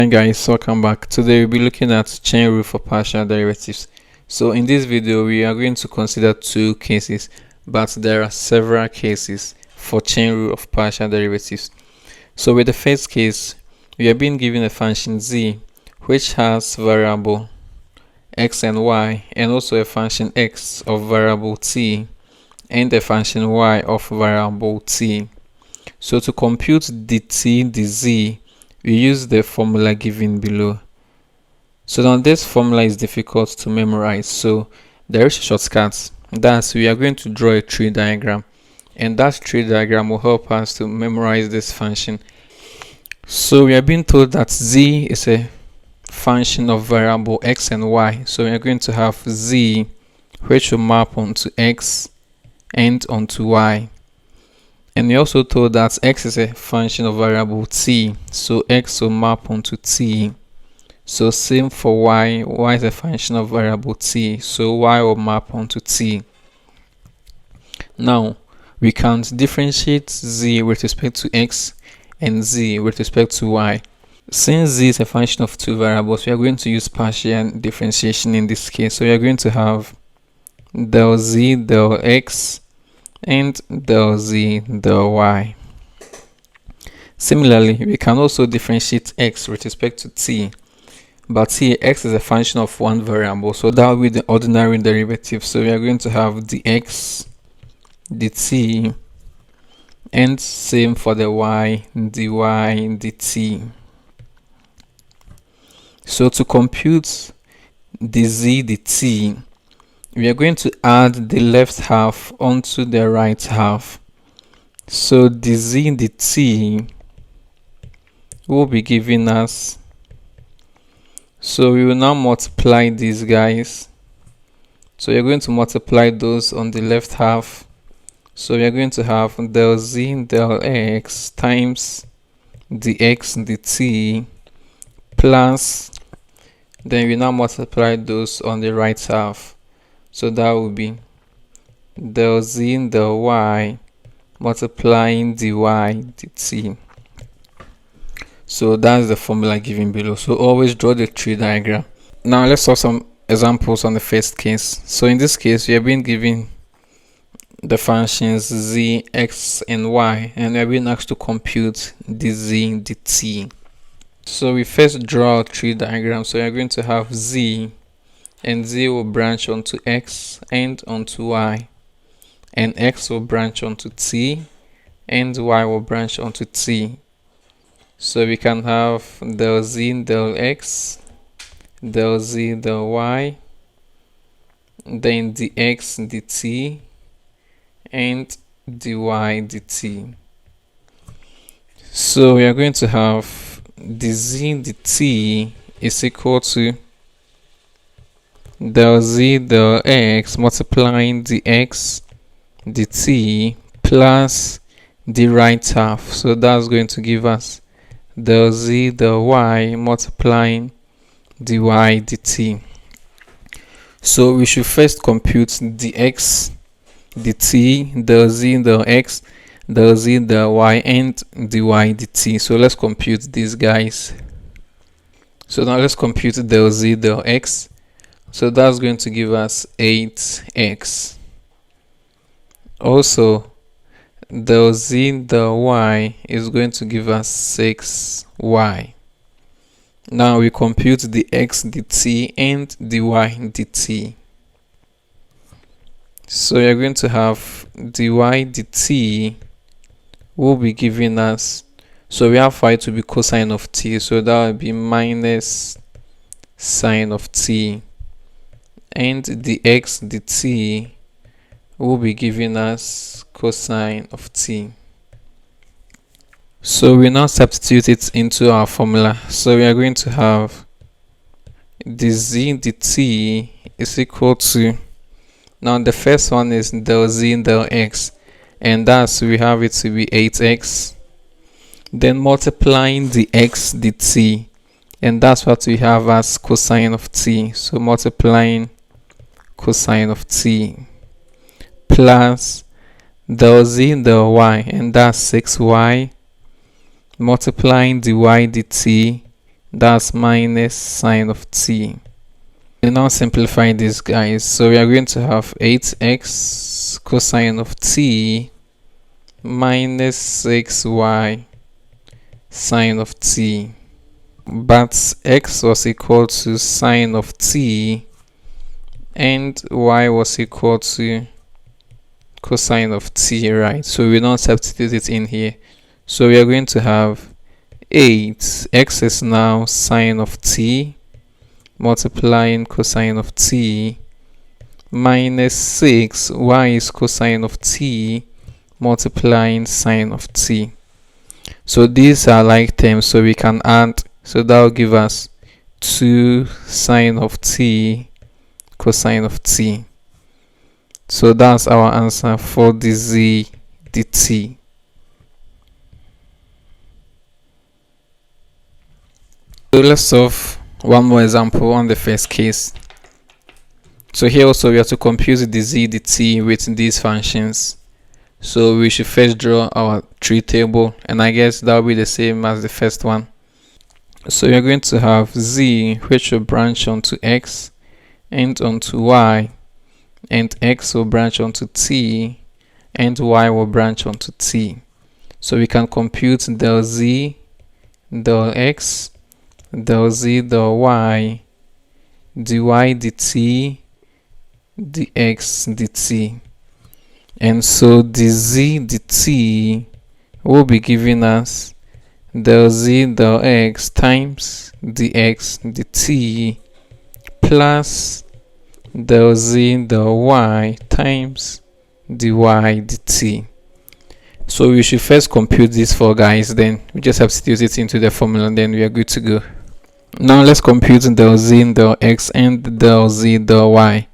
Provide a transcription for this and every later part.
Hi guys, welcome back. Today we'll be looking at chain rule for partial derivatives. So in this video we are going to consider two cases, but there are several cases for chain rule of partial derivatives. So with the first case, we are being given a function z which has variable x and y, and also a function x of variable t and a function y of variable t. So to compute the t, the z, we use the formula given below. So now this formula is difficult to memorize, so there is a shortcut. Thus, we are going to draw a tree diagram, and that tree diagram will help us to memorize this function. So we are being told that z is a function of variable x and y. So we are going to have z which will map onto x and onto y. And we also told that x is a function of variable t, so x will map onto t. So same for y, y is a function of variable t, so y will map onto t. Now, we can differentiate z with respect to x and z with respect to y. Since z is a function of two variables, we are going to use partial differentiation in this case. So we are going to have del z del x and del z del y. Similarly, we can also differentiate x with respect to t, but here x is a function of one variable, so that will be the ordinary derivative. So we are going to have dx dt, and same for the y, dy dt. So to compute the z dt, we are going to add the left half onto the right half. So the z dt will be giving us, so we will now multiply these guys. So you're going to multiply those on the left half. So we are going to have del z del x times dx dt plus, then we now multiply those on the right half. So that will be del z del y multiplying dy dt. So that's the formula given below. So always draw the tree diagram. Now let's solve some examples on the first case. So in this case, we have been given the functions z, x, and y, and we have been asked to compute the z dt. So we first draw a tree diagram. So we are going to have z, and z will branch onto x and onto y, and x will branch onto t, and y will branch onto t. So we can have del z del x, del z del y, then dx dt, and dy dt. So we are going to have the z dt is equal to del z del x multiplying dx dt plus the right half. So that's going to give us del z del y multiplying dy dt. So we should first compute dx dt, del z del x, del z del y, and dy dt. So let's compute these guys. So now let's compute del z del x. So that's going to give us 8x. Also, del z del y is going to give us 6y. Now we compute the x dt and dy dt. So we are going to have dy dt will be giving us, so we have phi to be cosine of t, so that will be minus sine of t, and the x dt will be giving us cosine of t. So we now substitute it into our formula. So we are going to have the z dt is equal to, now the first one is del z del x, and thus we have it to be 8x, then multiplying the x dt, and that's what we have as cosine of t. So multiplying cosine of t plus del z del y, and that's 6y, multiplying dy dt, That's minus sine of t. We now simplify this, guys. So we are going to have 8x cosine of t minus 6y sine of t. But x was equal to sine of t and y was equal to cosine of t, right? So we now substitute it in here. So we are going to have 8, x is now sine of t multiplying cosine of t minus 6, y is cosine of t multiplying sine of t. So these are like terms, so we can add, so that will give us 2 sine of t cosine of t. So that's our answer for the z dt. So let's solve one more example on the first case. So here also we have to compute the z dt with these functions. So we should first draw our tree table, and I guess that will be the same as the first one. So you're going to have z, which will branch onto x and onto y, and x will branch onto t and y will branch onto t. So we can compute del z, del x, del z, del y, dy dt, dx dt. And so the z dt will be giving us del z del x times dx dt plus del z del y times dy dt. So we should first compute this for, guys, then we just substitute it into the formula and then we are good to go. Now let's compute del z del x and del z del y.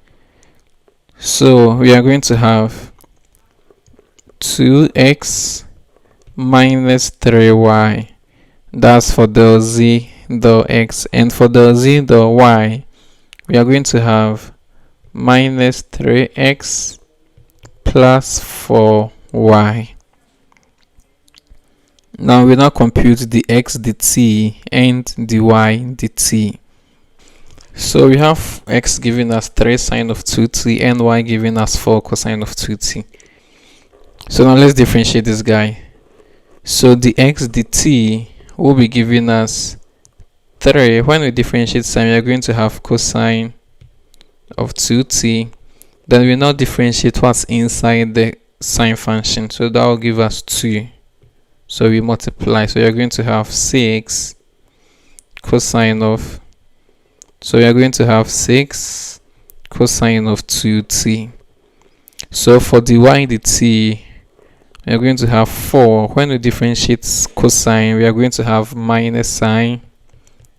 So we are going to have 2x minus 3y. That's for del z del x, and for del z del y we are going to have minus 3x plus 4y. Now we now compute the x dt and dy dt. So we have x giving us 3 sine of 2t and y giving us 4 cosine of 2t. So now let's differentiate this guy. So the x dt will be giving us 3. When we differentiate sign, we are going to have cosine of 2t. Then we now differentiate what's inside the sine function. So that will give us 2. So we multiply. So we are going to have 6 cosine of, so we are going to have 6 cosine of 2t. So for dy dt, we are going to have 4. When we differentiate cosine, we are going to have minus sine.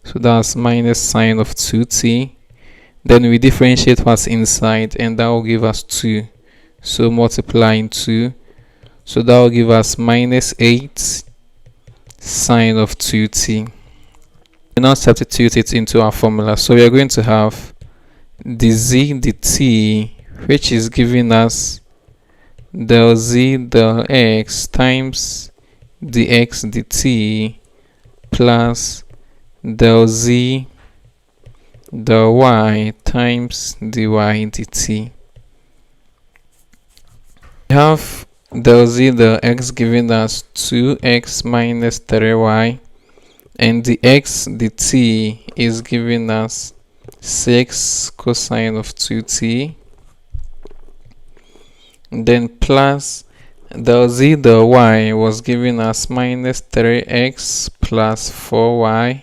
So that's minus sine of 2t. Then we differentiate what's inside, and that will give us 2. So multiplying 2. So that will give us minus 8 sine of 2t. We now substitute it into our formula. So we are going to have the z dt, which is giving us del z del x times dx dt plus del z del y times dy dt. We have del z del x giving us 2x minus 3y, and the x dt is giving us 6 cosine of 2t, then plus del z del y was giving us minus 3x plus 4y,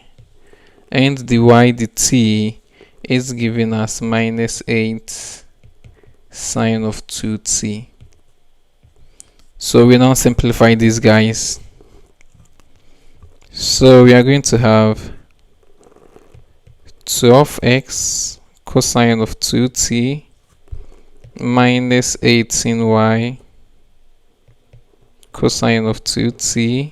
and dy dt is giving us minus 8 sine of 2t. So we now simplify these guys. So we are going to have 12x cosine of 2t minus 18y cosine of 2t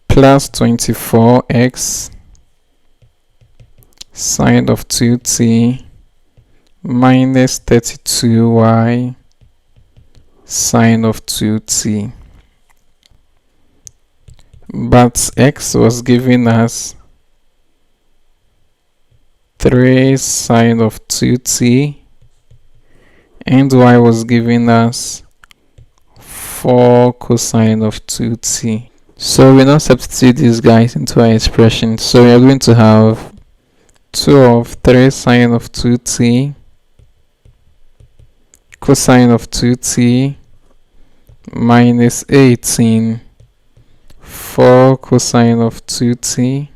plus 24x sine of 2t minus 32y sine of 2t. but x was given as 3 sine of 2t and y was given as 4 cosine of 2t. So we now substitute these guys into our expression. So we are going to have 2 of 3 sine of 2t cosine of 2t minus 18 4 cosine of 2t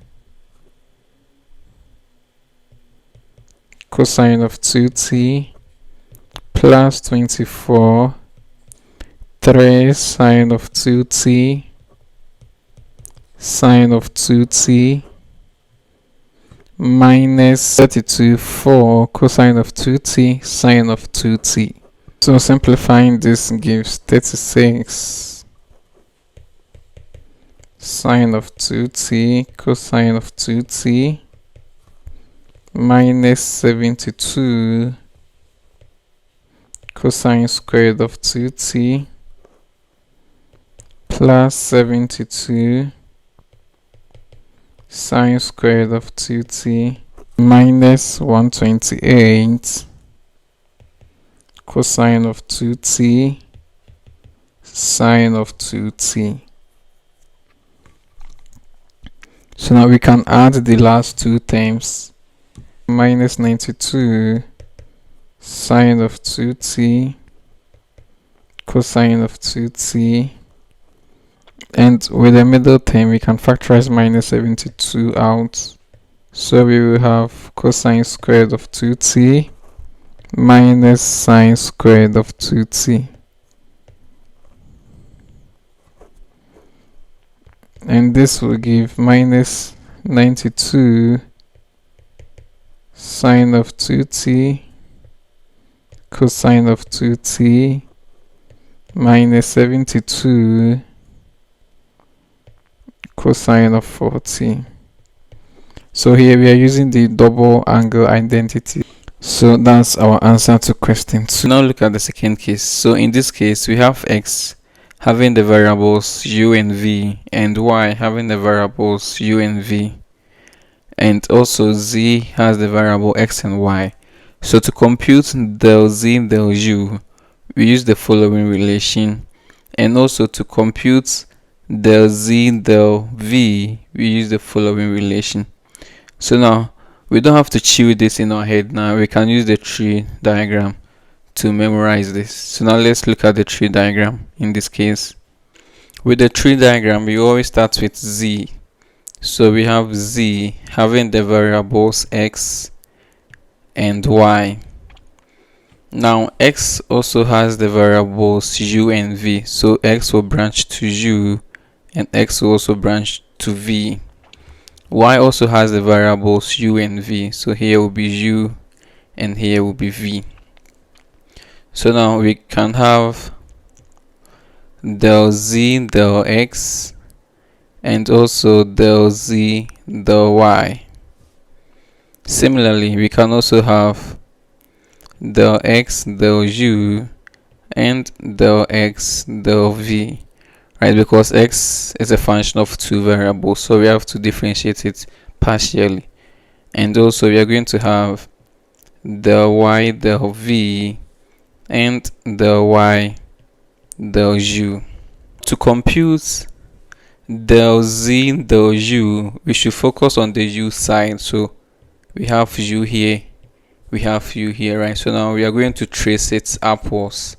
cosine of 2t plus 24 3 sine of 2t sine of 2t minus 32 4 cosine of 2t sine of 2t. So simplifying this gives 36 sine of 2t cosine of 2t minus 72 cosine squared of 2t plus 72 sine squared of 2t minus 128 cosine of 2t sine of 2t. So now we can add the last two terms. Minus 92 sine of 2t cosine of 2t, and with the middle term we can factorize minus 72 out, so we will have cosine squared of 2t minus sine squared of 2t, and this will give minus 92 sine of 2t cosine of 2t minus 72 cosine of 4t. So here we are using the double angle identity. So that's our answer to question 2. Now look at the second case. So in this case we have x having the variables u and v, and y having the variables u and v, and also z has the variable x and y. So to compute del z del u, we use the following relation, and also to compute del z del v, we use the following relation. So now we don't have to chew this in our head. Now we can use the tree diagram to memorize this. So now let's look at the tree diagram. In this case, with the tree diagram we always start with z. So we have z having the variables x and y. Now x also has the variables u and v, so x will branch to u and x will also branch to v. Y also has the variables u and v, so here will be u and here will be v. So now we can have del z del x and also del z del y. Similarly, we can also have del x del u and del x del v, right? Because x is a function of two variables, so we have to differentiate it partially. And also we are going to have del y del v and del y del u. To compute del z del u, we should focus on the u side. So we have u here, we have u here, right? So now we are going to trace it upwards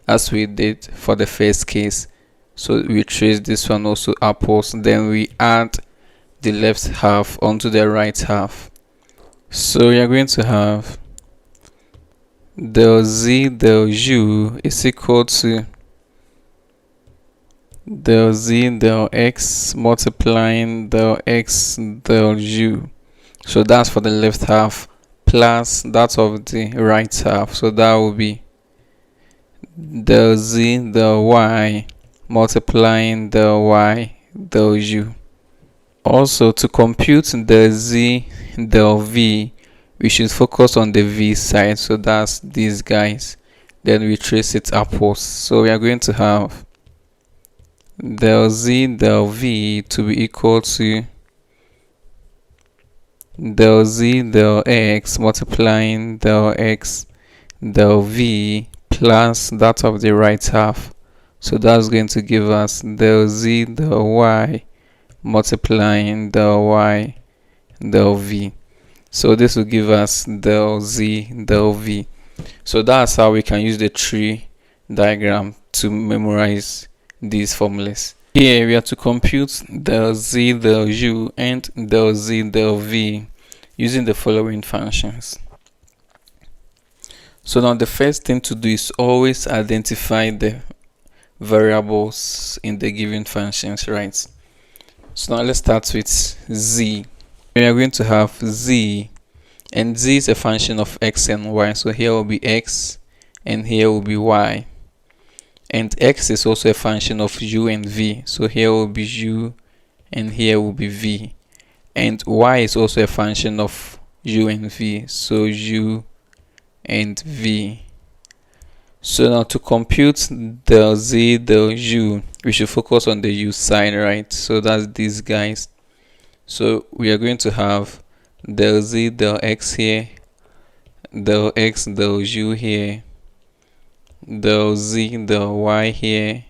as we did for the first case. So we trace this one also upwards, then we add the left half onto the right half. So we are going to have del z del u is equal to del z del x multiplying del x del u. So that's for the left half plus that of the right half. So that will be del z del y multiplying del y del u. Also, to compute del z del v, we should focus on the v side. So that's these guys. Then we trace it upwards. So we are going to have del z del v to be equal to del z del x multiplying del x del v plus that of the right half. So that's going to give us del z del y multiplying del y del v. So this will give us del z del v. So that's how we can use the tree diagram to memorize these formulas. Here we have to compute del z del u and del z del v using the following functions. So now the first thing to do is always identify the variables in the given functions, right? So now let's start with z. We are going to have z, and z is a function of x and y. So here will be x and here will be y. And x is also a function of u and v. So here will be u and here will be v. And y is also a function of u and v. So u and v. So now to compute del z del u, we should focus on the u side, right? So that's these guys. So we are going to have del z del x here, del x del u here, del z del y here,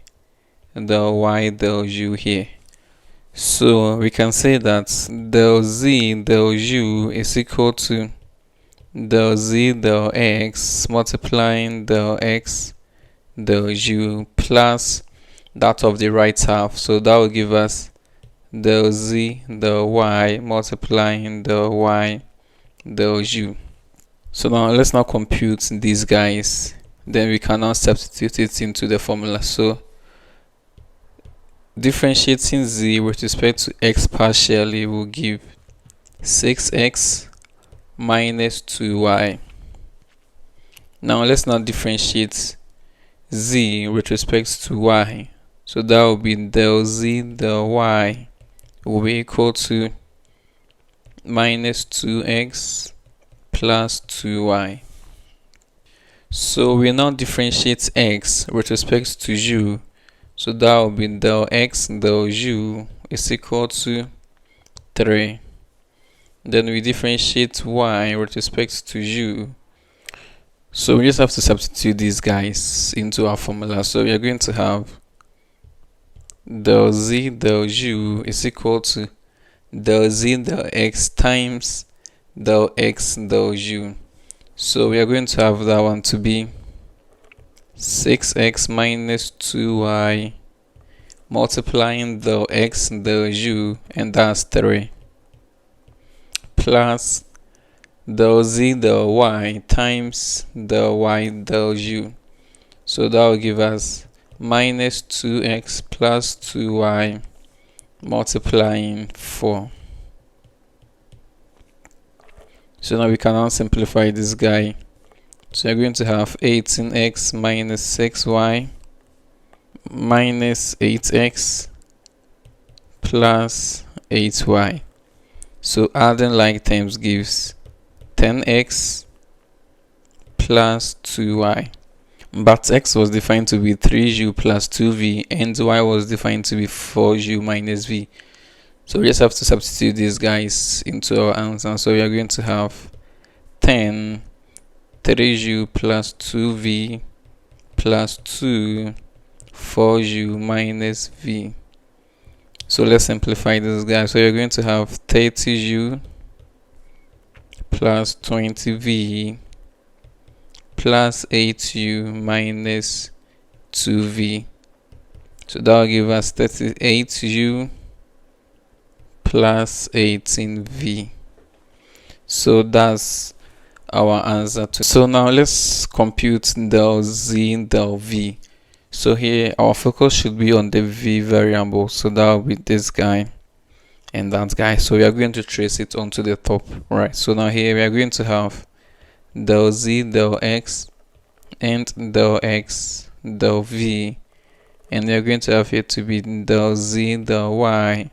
del y del u here. So we can say that del z del u is equal to del z del x multiplying del x del u plus that of the right half. So that will give us del z del y multiplying del y del u. So now let's now compute these guys. Then we can now substitute it into the formula. So differentiating z with respect to x partially will give 6x minus 2y. Now let's now differentiate z with respect to y. So that will be del z del y will be equal to minus 2x plus 2y. So we now differentiate x with respect to u. So that will be del x del u is equal to 3. Then we differentiate y with respect to u. So we just have to substitute these guys into our formula. So we are going to have del z del u is equal to del z del x times del x del u. So we are going to have that one to be 6x minus 2y multiplying del x del u, and that's 3, plus del z del y times del y del u. So that will give us minus 2x plus 2y multiplying 4. So now we can now simplify this guy. So you're going to have 18x minus 6y minus 8x plus 8y. So adding like terms gives 10x plus 2y. But x was defined to be 3u plus 2v and y was defined to be 4u minus v. So we just have to substitute these guys into our answer. So we are going to have 10 3u plus 2v plus 2 4u minus v. So let's simplify this guy. So you're going to have 30u plus 20v plus 8u minus 2v. So that will give us 38u plus 18v. So that's our answer to. So now let's compute del z del v. So here our focus should be on the v variable. So that will be this guy and that guy. So we are going to trace it onto the top, right? So now here we are going to have del z del x and del x del v, and we are going to have here to be del z del y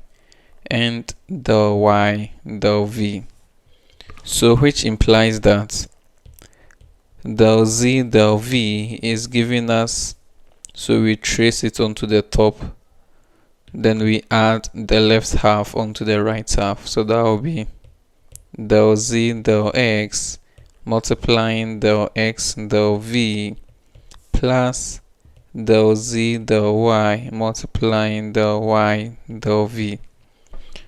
and del y del v. So which implies that del z del v is giving us, so we trace it onto the top, then we add the left half onto the right half. So that will be del z del x multiplying del x del v plus del z del y multiplying del y del v.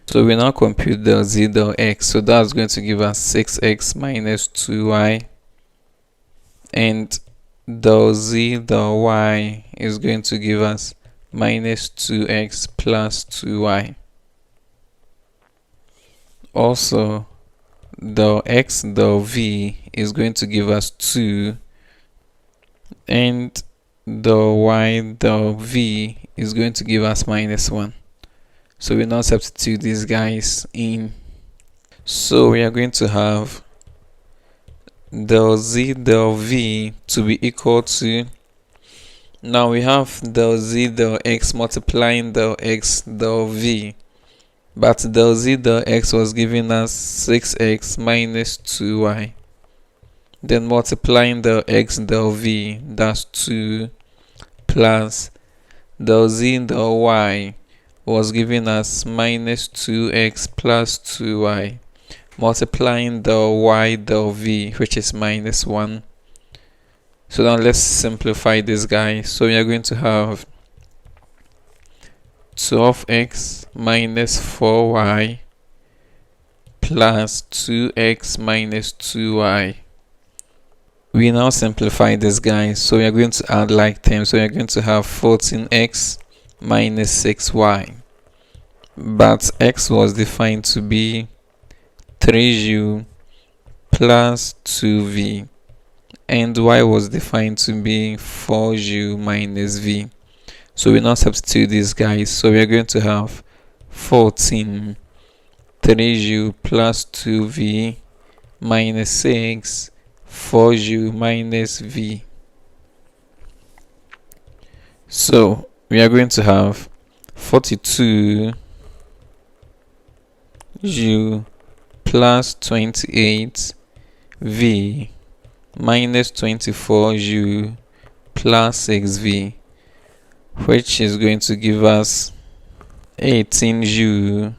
So we now compute del z del x. So that's going to give us 6x minus 2y, and del z del y is going to give us minus 2x plus 2y. Also, del x del v is going to give us 2, and del y del v is going to give us minus 1. So we now substitute these guys in. So we are going to have del z del v to be equal to, now we have del z del x multiplying del x del v, but del z del x was giving us 6x minus 2y, then multiplying del x del v, that's 2, plus del z del y was giving us minus 2x plus 2y, multiplying del y del v, which is minus 1. So now let's simplify this guy. So we are going to have 12x minus 4y plus 2x minus 2y. We now simplify this guy. So we are going to add like terms. So we are going to have 14x minus 6y. But x was defined to be 3u plus 2v, and y was defined to be 4u minus v. So we now substitute these guys. So we are going to have 14 3u plus 2v minus 6 4u minus v. So we are going to have 42 u plus 28 v minus 24 u plus 6v, which is going to give us 18 u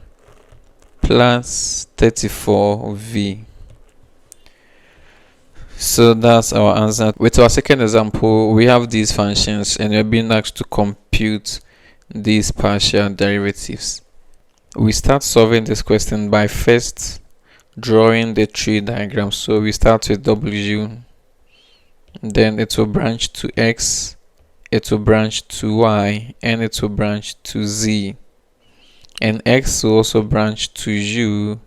plus 34 v. So that's our answer. With our second example, we have these functions and we're being asked to compute these partial derivatives. We start solving this question by first drawing the tree diagram. So we start with w, then it will branch to x, it will branch to y, and it will branch to z, and x will also branch to u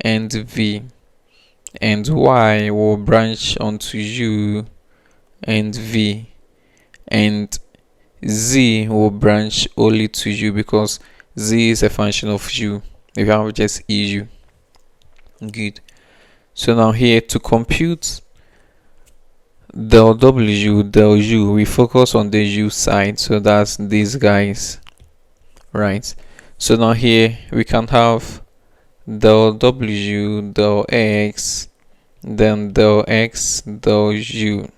and v, and y will branch onto u and v, and z will branch only to u because z is a function of u. If you have just eu. Good. So now here to compute del w del u, we focus on the u side, so that's these guys, right? So now here we can have del w del x, then del x del u,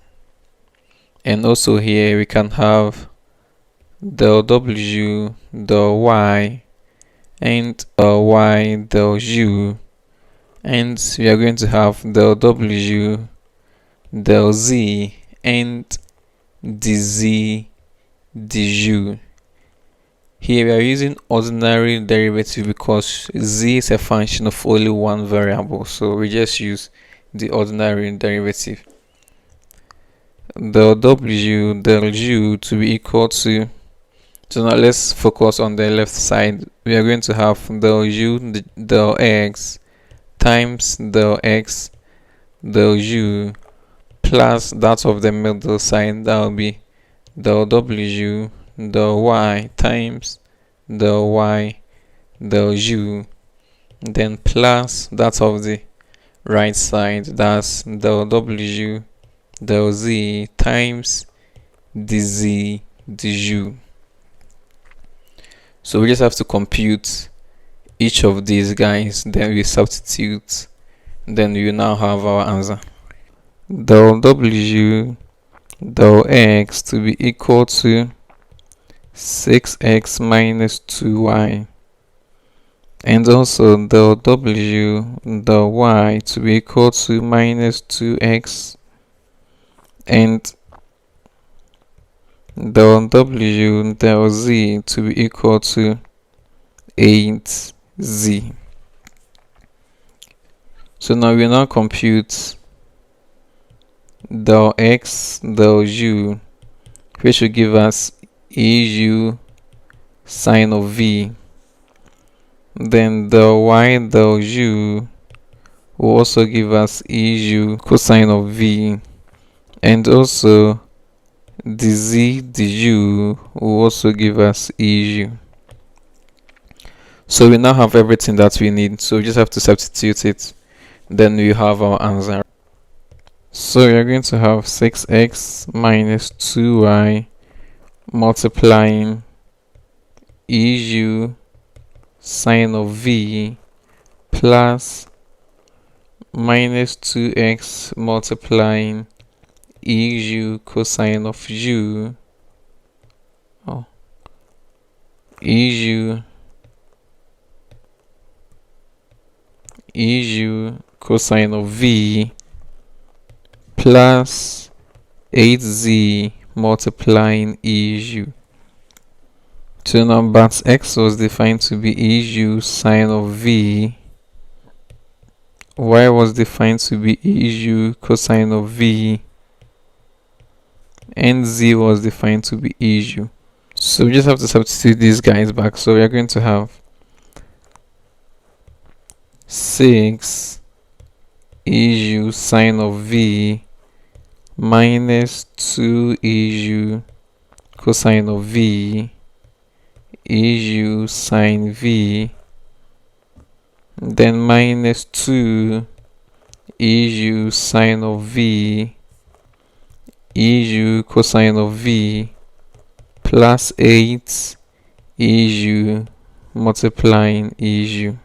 and also here we can have del w del y and del y del u, and we are going to have del w del z and dz du. Here we are using ordinary derivative because z is a function of only one variable, so we just use the ordinary derivative. Del w del u to be equal to, so now let's focus on the left side. We are going to have del u del x times del x del u plus that of the middle side, that will be del w del y times del y del u, then plus that of the right side, that's del w del z times dz du. So we just have to compute each of these guys, then we substitute, then you now have our answer. Del w del x to be equal to 6x minus 2y, and also del w del y to be equal to minus 2x, and del w del z to be equal to 8z. So now we now compute del x del u, which will give us eu sine of v. Then del y del u will also give us eu cosine of v, and also dz du will also give us eu. So we now have everything that we need, so we just have to substitute it, then we have our answer. So we are going to have 6x minus 2y multiplying eu sine of v plus minus 2x multiplying eu cosine of u, eu cosine of v plus 8z multiplying eu. So now but x was defined to be eu sine of v, y was defined to be eu cosine of v, and z was defined to be eu. So we just have to substitute these guys back. So we are going to have 6 eu sine of v minus 2 eu cosine of v, eu sine v, then minus 2 eu sine of v, eu cosine of v, plus 8 eu multiplying eu.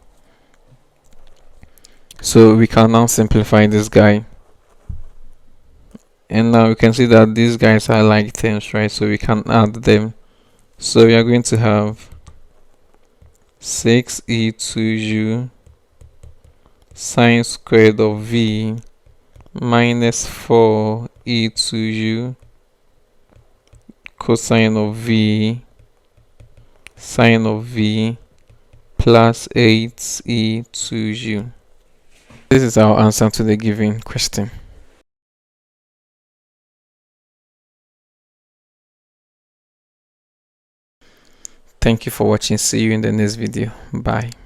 So we can now simplify this guy, and now we can see that these guys are like terms, right? So we can add them. So we are going to have 6e2u sine squared of v minus 4e2u cosine of v sine of v plus 8e2u. This is our answer to the given question. Thank you for watching. See you in the next video. Bye.